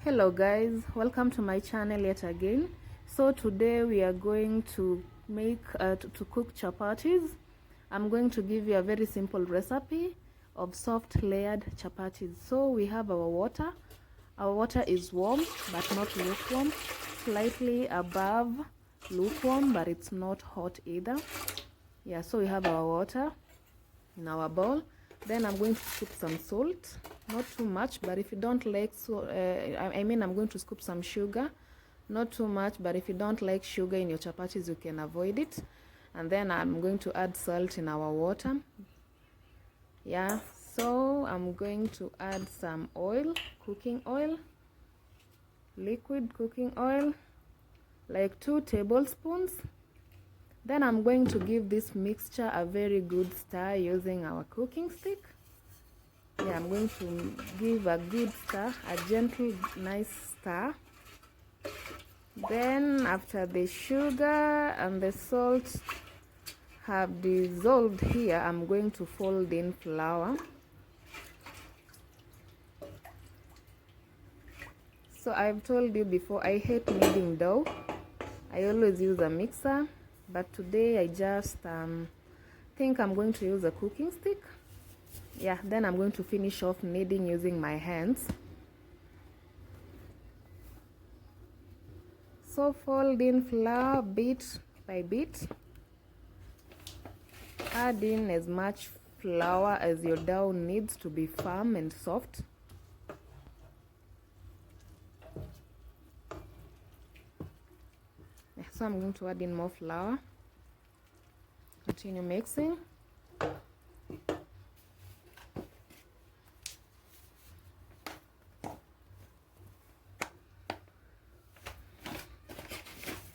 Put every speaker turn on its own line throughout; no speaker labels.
Hello guys, welcome to my channel yet again. So today we are going to make to cook chapatis. I'm going to give you a very simple recipe of soft layered chapatis. So we have our water. Our water is warm but not lukewarm, slightly above lukewarm, but it's not hot either. Yeah, so we have our water in our bowl. Then I'm going to scoop some salt, not too much, but if you don't like I'm going to scoop some sugar, not too much, but if you don't like sugar in your chapatis, you can avoid it. And then I'm going to add salt in our water. Yeah, so I'm going to add some oil, cooking oil, liquid cooking oil, like 2 tablespoons. Then I'm going to give this mixture a very good stir using our cooking stick. Yeah, I'm going to give a good stir, a gentle, nice stir. Then after the sugar and the salt have dissolved here, I'm going to fold in flour. So I've told you before, I hate kneading dough. I always use a mixer, but today I just think I'm going to use a cooking stick. Yeah, then I'm going to finish off kneading using my hands. So fold in flour bit by bit. Add in as much flour as your dough needs to be firm and soft. So I'm going to add in more flour. Continue mixing.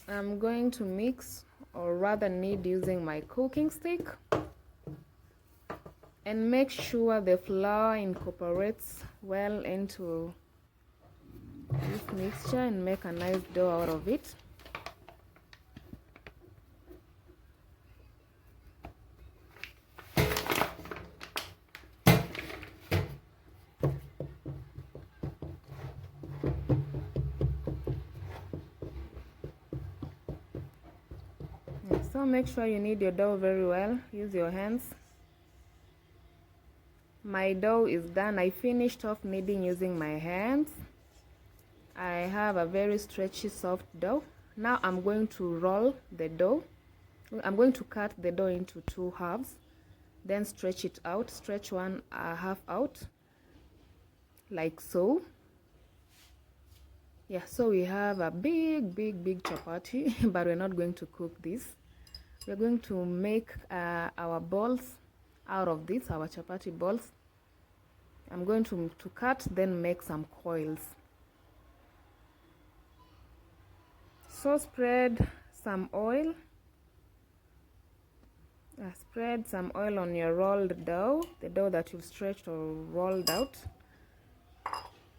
I'm going to mix, or rather knead, using my cooking stick, and make sure the flour incorporates well into this mixture and make a nice dough out of it. So make sure you knead your dough very well. Use your hands. My dough is done. I finished off kneading using my hands. I have a very stretchy, soft dough. Now I'm going to roll the dough. I'm going to cut the dough into 2 halves, then stretch it out. Stretch one half out, like so. Yeah, so we have a big chapati, but we're not going to cook this. We're going to make our balls out of this, our chapati balls. I'm going to cut, then make some coils. So spread some oil. Spread some oil on your rolled dough, the dough that you've stretched or rolled out.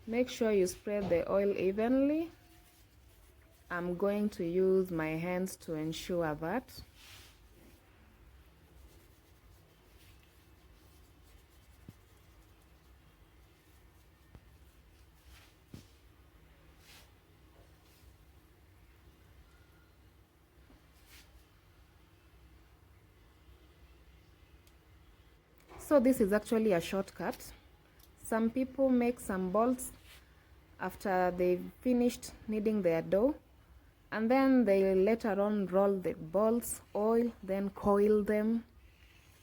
Make sure you spread the oil evenly. I'm going to use my hands to ensure that. So this is actually a shortcut. Some people make some balls after they've finished kneading their dough, and then they later on roll the balls, oil, then coil them.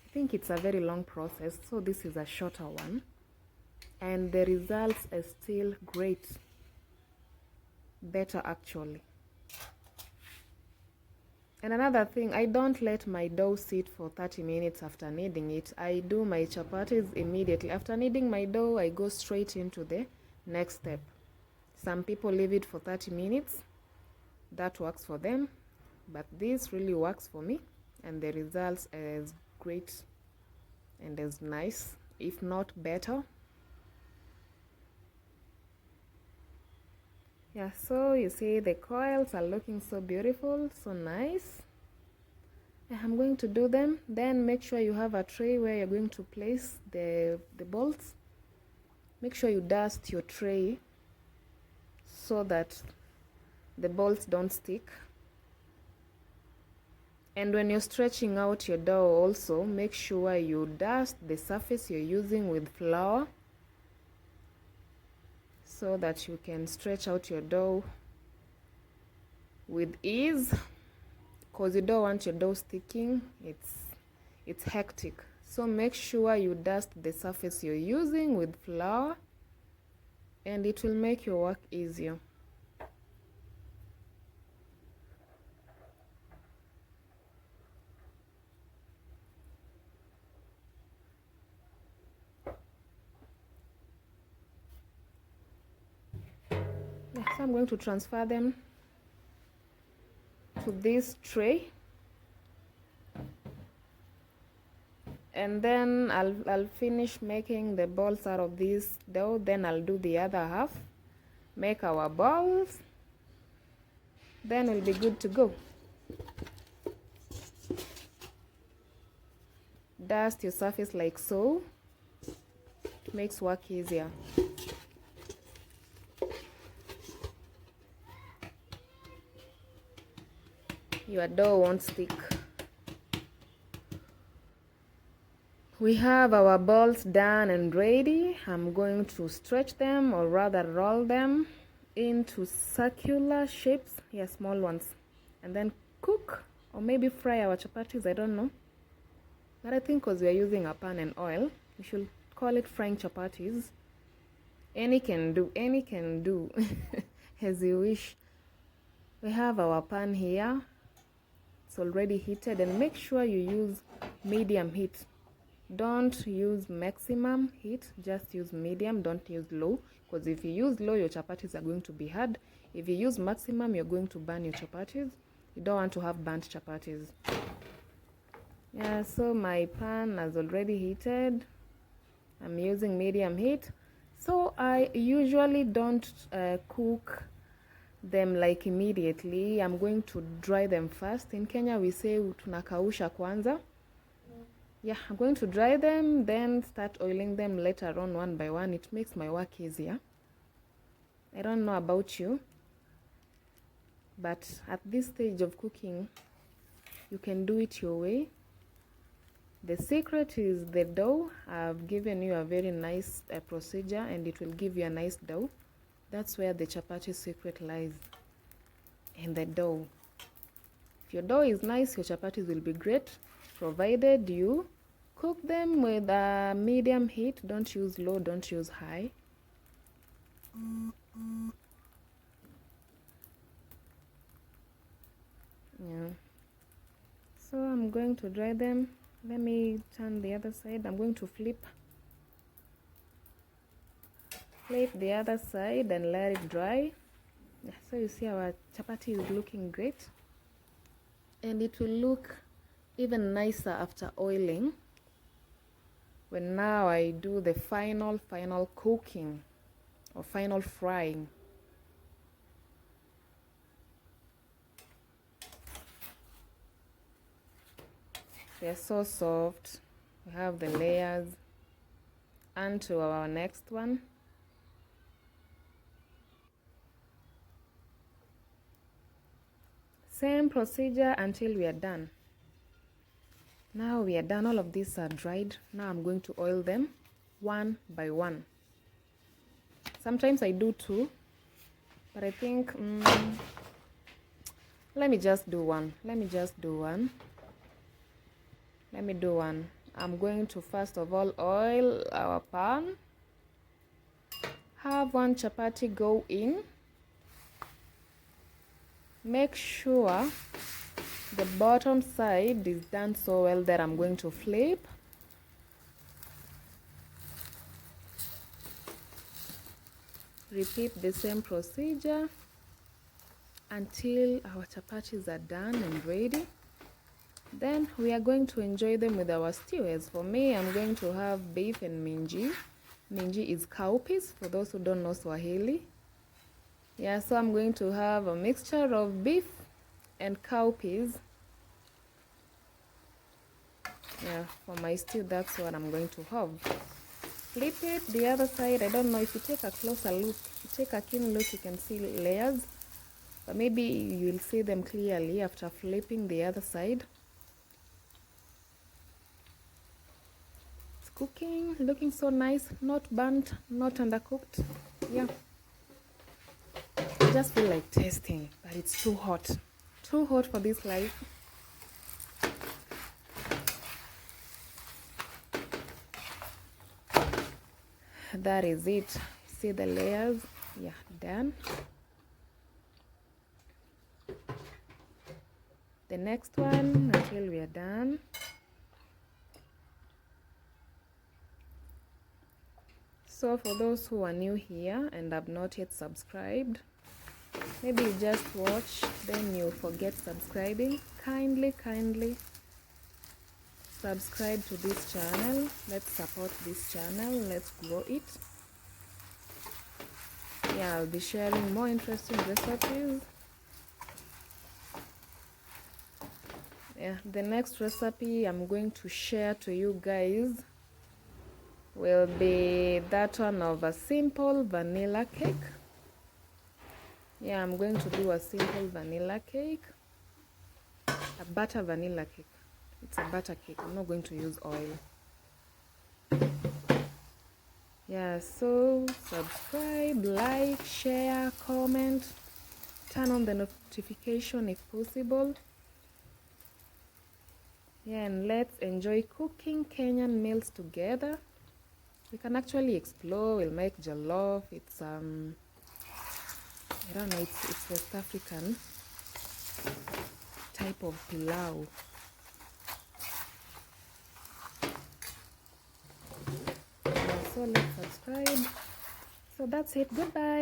I think it's a very long process, so this is a shorter one, and the results are still great, better actually. And another thing, I don't let my dough sit for 30 minutes after kneading it. I do my chapatis immediately. After kneading my dough, I go straight into the next step. Some people leave it for 30 minutes. That works for them, but this really works for me, and the results are as great and as nice, if not better. Yeah, so you see the coils are looking so beautiful, so nice. I'm going to do them. Then make sure you have a tray where you're going to place the balls. Make sure you dust your tray so that the balls don't stick. And when you're stretching out your dough also, make sure you dust the surface you're using with flour so that you can stretch out your dough with ease, because you don't want your dough sticking. It's hectic. So make sure you dust the surface you're using with flour, and it will make your work easier. So I'm going to transfer them to this tray, and then I'll finish making the balls out of this dough. Then I'll do the other half, make our balls, then we'll be good to go. Dust your surface like so. It makes work easier. Your dough won't stick. We have our balls done and ready. I'm going to stretch them, or rather roll them into circular shapes, small ones, and then cook or maybe fry our chapatis. I don't know, but I think because we are using a pan and oil, we should call it frying chapatis. Any can do as you wish. We have our pan here. It's already heated, and make sure you use medium heat. Don't use maximum heat, just use medium. Don't use low, because if you use low, your chapatis are going to be hard. If you use maximum, you're going to burn your chapatis. You don't want to have burnt chapatis. So my pan has already heated. I'm using medium heat. So I usually don't cook them like immediately. I'm going to dry them first. In Kenya we say tunakausha kwanza. I'm going to dry them, then start oiling them later on one by one. It makes my work easier. I don't know about you, but at this stage of cooking, you can do it your way. The secret is the dough. I've given you a very nice procedure, and it will give you a nice dough. That's where the chapati secret lies, in the dough. If your dough is nice, your chapatis will be great, provided you cook them with a medium heat. Don't use low, don't use high. So I'm going to dry them. Let me turn the other side. I'm going to flip the other side and let it dry. So you see our chapati is looking great, and it will look even nicer after oiling when now I do the final cooking or final frying. They're so soft. We have the layers. And to our next one. Same procedure until we are done. Now we are done. All of these are dried. Now I'm going to oil them one by one. Sometimes I do two, but I think let me just do one. Let me do one. I'm going to first of all oil our pan. Have one chapati go in. Make sure the bottom side is done so well that I'm going to flip. Repeat the same procedure until our chapatis are done and ready. Then we are going to enjoy them with our stew. As for me, I'm going to have beef and minji. Minji is cowpeas, for those who don't know Swahili. So I'm going to have a mixture of beef and cowpeas. For my stew, that's what I'm going to have. Flip it the other side. I don't know if you take a closer look, take a keen look, you can see layers, but maybe you'll see them clearly after flipping the other side. It's cooking, looking so nice, not burnt, not undercooked. Yeah, I just feel like tasting, but it's too hot for this life. That is it. See the layers? Yeah, done. The next one until we are done. So for those who are new here and have not yet subscribed, maybe you just watch, then you forget subscribing. Kindly subscribe to this channel. Let's support this channel. Let's grow it. Yeah, I'll be sharing more interesting recipes. Yeah, the next recipe I'm going to share to you guys will be that one of a simple vanilla cake. Yeah, I'm going to do a simple vanilla cake, a butter vanilla cake. It's a butter cake. I'm not going to use oil. Yeah, so subscribe, like, share, comment, turn on the notification if possible. Yeah, and let's enjoy cooking Kenyan meals together. We can actually explore. We'll make jollof. It's I don't know, it's West African type of pilau. Yeah, so let's subscribe. So that's it. Goodbye.